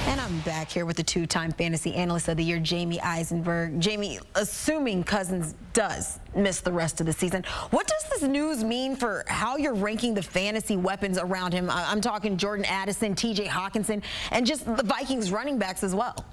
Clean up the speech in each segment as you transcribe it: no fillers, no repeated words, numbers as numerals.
And I'm back here with the two-time Fantasy Analyst of the Year, Jamey Eisenberg. Jamey, assuming Cousins does miss the rest of the season, what does this news mean for how you're ranking the fantasy weapons around him? I'm talking Jordan Addison, TJ Hawkinson, and just the Vikings running backs as well.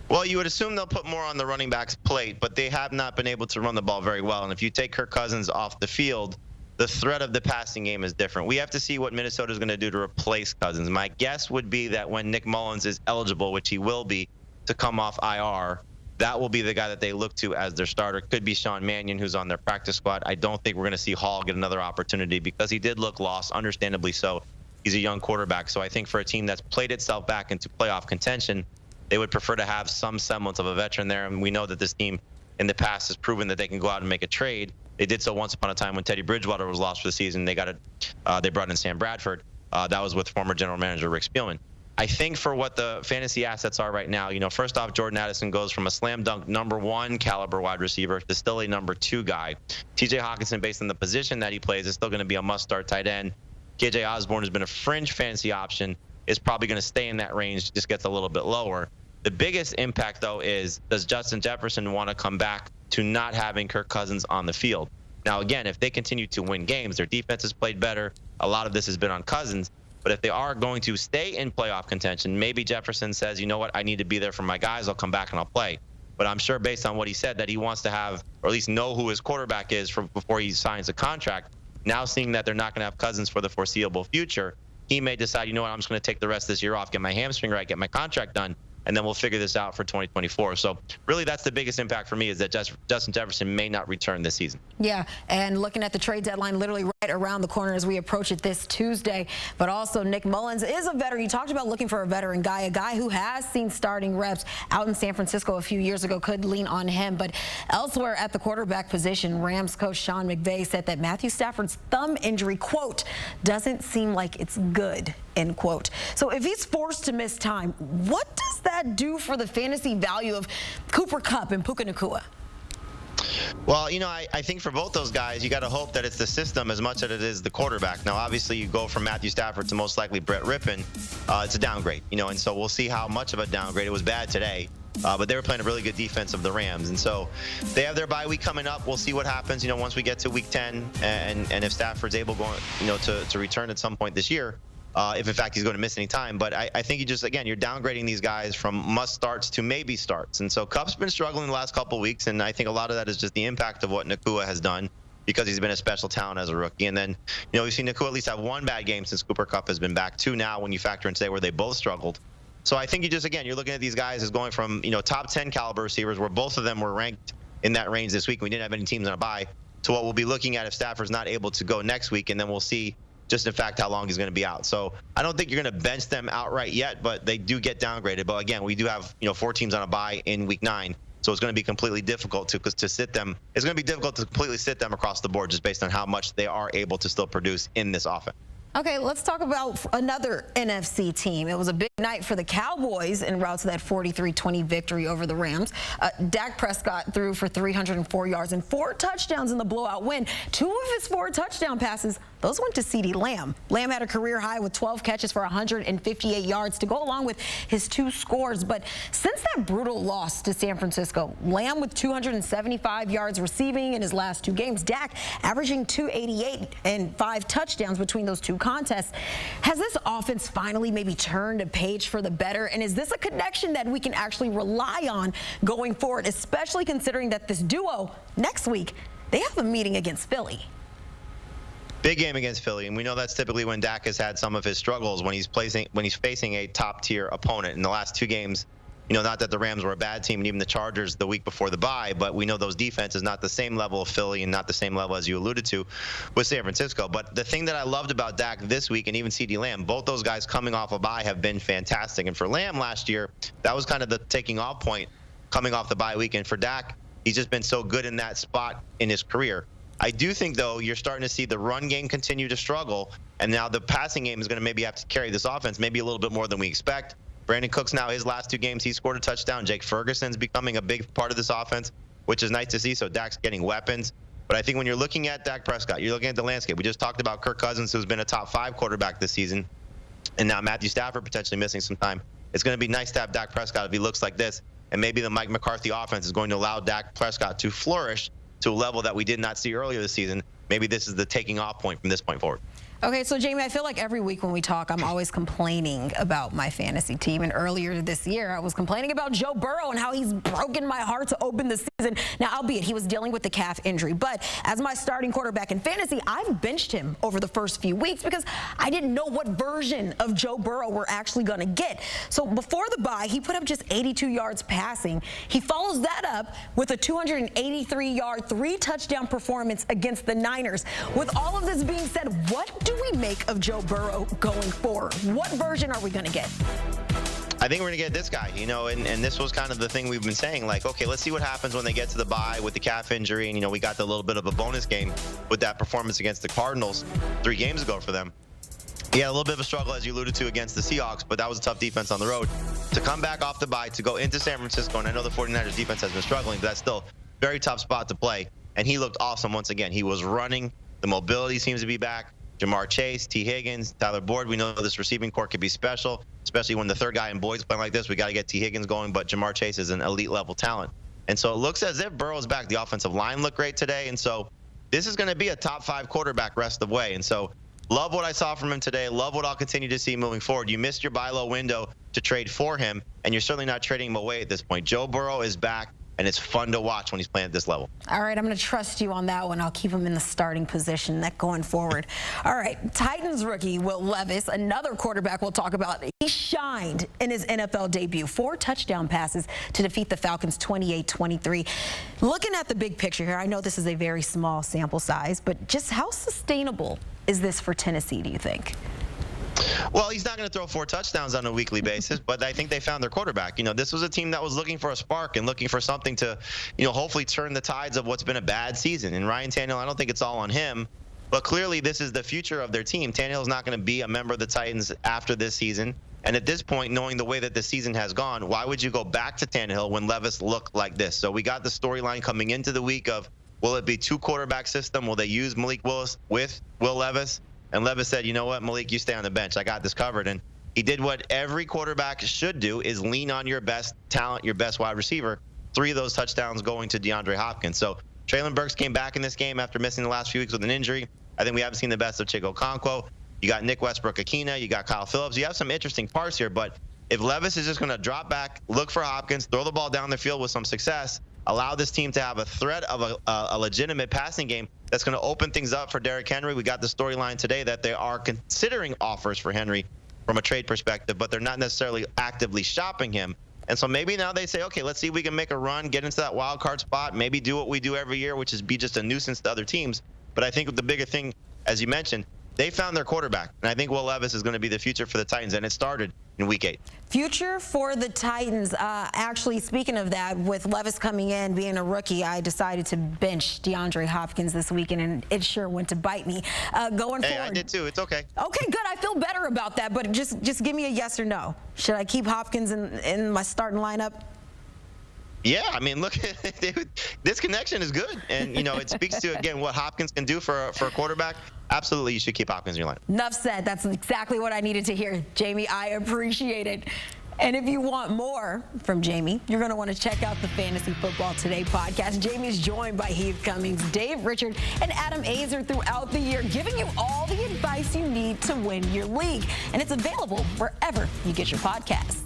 Well, you would assume they'll put more on the running back's plate, but they have not been able to run the ball very well. And if you take Kirk Cousins off the field, the threat of the passing game is different. We have to see what Minnesota is going to do to replace Cousins. My guess would be that when Nick Mullins is eligible, which he will be, to come off IR, that will be the guy that they look to as their starter. Could be Sean Mannion, who's on their practice squad. I don't think we're going to see Hall get another opportunity because he did look lost, understandably so. He's a young quarterback. So I think for a team that's played itself back into playoff contention, they would prefer to have some semblance of a veteran there. And we know that this team in the past has proven that they can go out and make a trade. They did so once upon a time when Teddy Bridgewater was lost for the season. They brought in Sam Bradford. That was with former general manager Rick Spielman. I think for what the fantasy assets are right now, first off, Jordan Addison goes from a slam dunk #1 caliber wide receiver to still a #2 guy. TJ Hawkinson, based on the position that he plays, is still going to be a must-start tight end. KJ Osborne has been a fringe fantasy option, is probably going to stay in that range, just gets a little bit lower. The biggest impact, though, is does Justin Jefferson want to come back to not having Kirk Cousins on the field? Now, again, if they continue to win games, their defense has played better. A lot of this has been on Cousins. But if they are going to stay in playoff contention, maybe Jefferson says, you know what, I need to be there for my guys. I'll come back and I'll play. But I'm sure based on what he said that he wants to have, or at least know who his quarterback is before he signs a contract. Now seeing that they're not going to have Cousins for the foreseeable future, he may decide, you know what, I'm just going to take the rest of this year off, get my hamstring right, get my contract done, and then we'll figure this out for 2024. So really that's the biggest impact for me is that Justin Jefferson may not return this season. Yeah, and looking at the trade deadline literally right around the corner as we approach it this Tuesday. But also Nick Mullins is a veteran. You talked about looking for a veteran guy, a guy who has seen starting reps out in San Francisco a few years ago, could lean on him. But elsewhere at the quarterback position, Rams coach Sean McVay said that Matthew Stafford's thumb injury, quote, doesn't seem like it's good, end quote. So if he's forced to miss time, what does that do for the fantasy value of Cooper Kupp and Puka Nacua? Well, I think for both those guys, you got to hope that it's the system as much as it is the quarterback. Now, obviously, you go from Matthew Stafford to most likely Brett Rippon. It's a downgrade, and so we'll see how much of a downgrade. It was bad today, but they were playing a really good defense of the Rams. And so they have their bye week coming up. We'll see what happens, once we get to week 10 and if Stafford's able to return at some point this year. If in fact he's going to miss any time. But I think you're downgrading these guys from must starts to maybe starts. And so Kupp's been struggling the last couple of weeks, and I think a lot of that is just the impact of what Nacua has done because he's been a special talent as a rookie. And then, we've seen Nacua at least have one bad game since Cooper Kupp has been back, 2 now when you factor in today where they both struggled. So I think you're looking at these guys as going from, top 10 caliber receivers where both of them were ranked in that range this week. We didn't have any teams on a bye. To what we'll be looking at if Stafford's not able to go next week, and then we'll see just in fact how long he's going to be out. So I don't think you're going to bench them outright yet, but they do get downgraded. But again, we do have 4 teams on a bye in week 9, so it's going to be completely difficult to sit them. It's going to be difficult to completely sit them across the board just based on how much they are able to still produce in this offense. Okay, let's talk about another NFC team. It was a big night for the Cowboys en route to that 43-20 victory over the Rams. Dak Prescott threw for 304 yards and 4 touchdowns in the blowout win. 2 of his 4 touchdown passes, those went to CeeDee Lamb. Lamb had a career high with 12 catches for 158 yards to go along with his 2 scores. But since that brutal loss to San Francisco, Lamb with 275 yards receiving in his last 2 games, Dak averaging 288 and 5 touchdowns between those 2 contests. Has this offense finally maybe turned a page for the better? And is this a connection that we can actually rely on going forward, especially considering that this duo next week, they have a meeting against Philly? Big game against Philly, and we know that's typically when Dak has had some of his struggles when he's facing a top-tier opponent. In the last 2 games, not that the Rams were a bad team, and even the Chargers the week before the bye, but we know those defenses not the same level of Philly and not the same level as you alluded to with San Francisco. But the thing that I loved about Dak this week, and even CeeDee Lamb, both those guys coming off a bye have been fantastic. And for Lamb last year, that was kind of the taking off point coming off the bye week. And for Dak, he's just been so good in that spot in his career. I do think, though, you're starting to see the run game continue to struggle, and now the passing game is going to maybe have to carry this offense maybe a little bit more than we expect. Brandon Cooks now, his last 2 games, he scored a touchdown. Jake Ferguson's becoming a big part of this offense, which is nice to see. So Dak's getting weapons. But I think when you're looking at Dak Prescott, you're looking at the landscape. We just talked about Kirk Cousins, who's been a top 5 quarterback this season. and now Matthew Stafford potentially missing some time. It's going to be nice to have Dak Prescott if he looks like this, and maybe the Mike McCarthy offense is going to allow Dak Prescott to flourish to a level that we did not see earlier this season. Maybe this is the taking off point from this point forward. Okay, so Jamey, I feel like every week when we talk, I'm always complaining about my fantasy team. And earlier this year, I was complaining about Joe Burrow and how he's broken my heart to open the season. Now, albeit he was dealing with the calf injury, but as my starting quarterback in fantasy, I've benched him over the first few weeks because I didn't know what version of Joe Burrow we're actually going to get. So before the bye, he put up just 82 yards passing. He follows that up with a 283-yard, 3-touchdown performance against the Niners. With all of this being said, what do we make of Joe Burrow going forward? What version are we going to get? I think we're going to get this guy, and this was kind of the thing we've been saying, like, okay, let's see what happens when they get to the bye with the calf injury. And, we got the little bit of a bonus game with that performance against the Cardinals 3 games ago for them. Yeah, a little bit of a struggle, as you alluded to, against the Seahawks, but that was a tough defense on the road. To come back off the bye, to go into San Francisco, and I know the 49ers defense has been struggling, but that's still a very tough spot to play. And he looked awesome once again. He was running. The mobility seems to be back. Jamar Chase, T. Higgins, Tyler Boyd. We know this receiving core could be special, especially when the third guy in Boyd's playing like this. We got to get T. Higgins going, but Jamar Chase is an elite level talent. And so it looks as if Burrow's back. The offensive line looked great today. And so this is going to be a top 5 quarterback rest of the way. And so love what I saw from him today. Love what I'll continue to see moving forward. You missed your buy low window to trade for him, and you're certainly not trading him away at this point. Joe Burrow is back, and it's fun to watch when he's playing at this level. All right, I'm going to trust you on that one. I'll keep him in the starting position that going forward. All right, Titans rookie Will Levis, another quarterback we'll talk about. He shined in his NFL debut. 4 touchdown passes to defeat the Falcons 28-23. Looking at the big picture here, I know this is a very small sample size, but just how sustainable is this for Tennessee, do you think? Well, he's not going to throw 4 touchdowns on a weekly basis, but I think they found their quarterback. This was a team that was looking for a spark and looking for something to, hopefully turn the tides of what's been a bad season. And Ryan Tannehill, I don't think it's all on him, but clearly this is the future of their team. Tannehill's not going to be a member of the Titans after this season. And at this point, knowing the way that the season has gone, why would you go back to Tannehill when Levis looked like this? So we got the storyline coming into the week of, will it be 2 quarterback system? Will they use Malik Willis with Will Levis? And Levis said, you know what, Malik, you stay on the bench. I got this covered. And he did what every quarterback should do, is lean on your best talent, your best wide receiver. 3 of those touchdowns going to DeAndre Hopkins. So Traylon Burks came back in this game after missing the last few weeks with an injury. I think we haven't seen the best of Chico Okonkwo. You got Nick Westbrook-Akina. You got Kyle Phillips. You have some interesting parts here. But if Levis is just going to drop back, look for Hopkins, throw the ball down the field with some success, allow this team to have a threat of a legitimate passing game that's going to open things up for Derrick Henry. We got the storyline today that they are considering offers for Henry from a trade perspective, but they're not necessarily actively shopping him. And so maybe now they say, okay, let's see if we can make a run, get into that wild card spot, maybe do what we do every year, which is be just a nuisance to other teams. But I think the bigger thing, as you mentioned, they found their quarterback. And I think Will Levis is going to be the future for the Titans, and it started in Week 8. Future for the Titans. Actually, speaking of that, with Levis coming in, being a rookie, I decided to bench DeAndre Hopkins this weekend, and it sure went to bite me. Going forward. I did too. It's okay. Okay, good. I feel better about that, but just give me a yes or no. Should I keep Hopkins in my starting lineup? Yeah, I mean, look, this connection is good. And, it speaks to, again, what Hopkins can do for a quarterback. Absolutely, you should keep Hopkins in your lineup. Enough said. That's exactly what I needed to hear. Jamey, I appreciate it. And if you want more from Jamey, you're going to want to check out the Fantasy Football Today podcast. Jamey's joined by Heath Cummings, Dave Richard, and Adam Azer throughout the year, giving you all the advice you need to win your league. And it's available wherever you get your podcasts.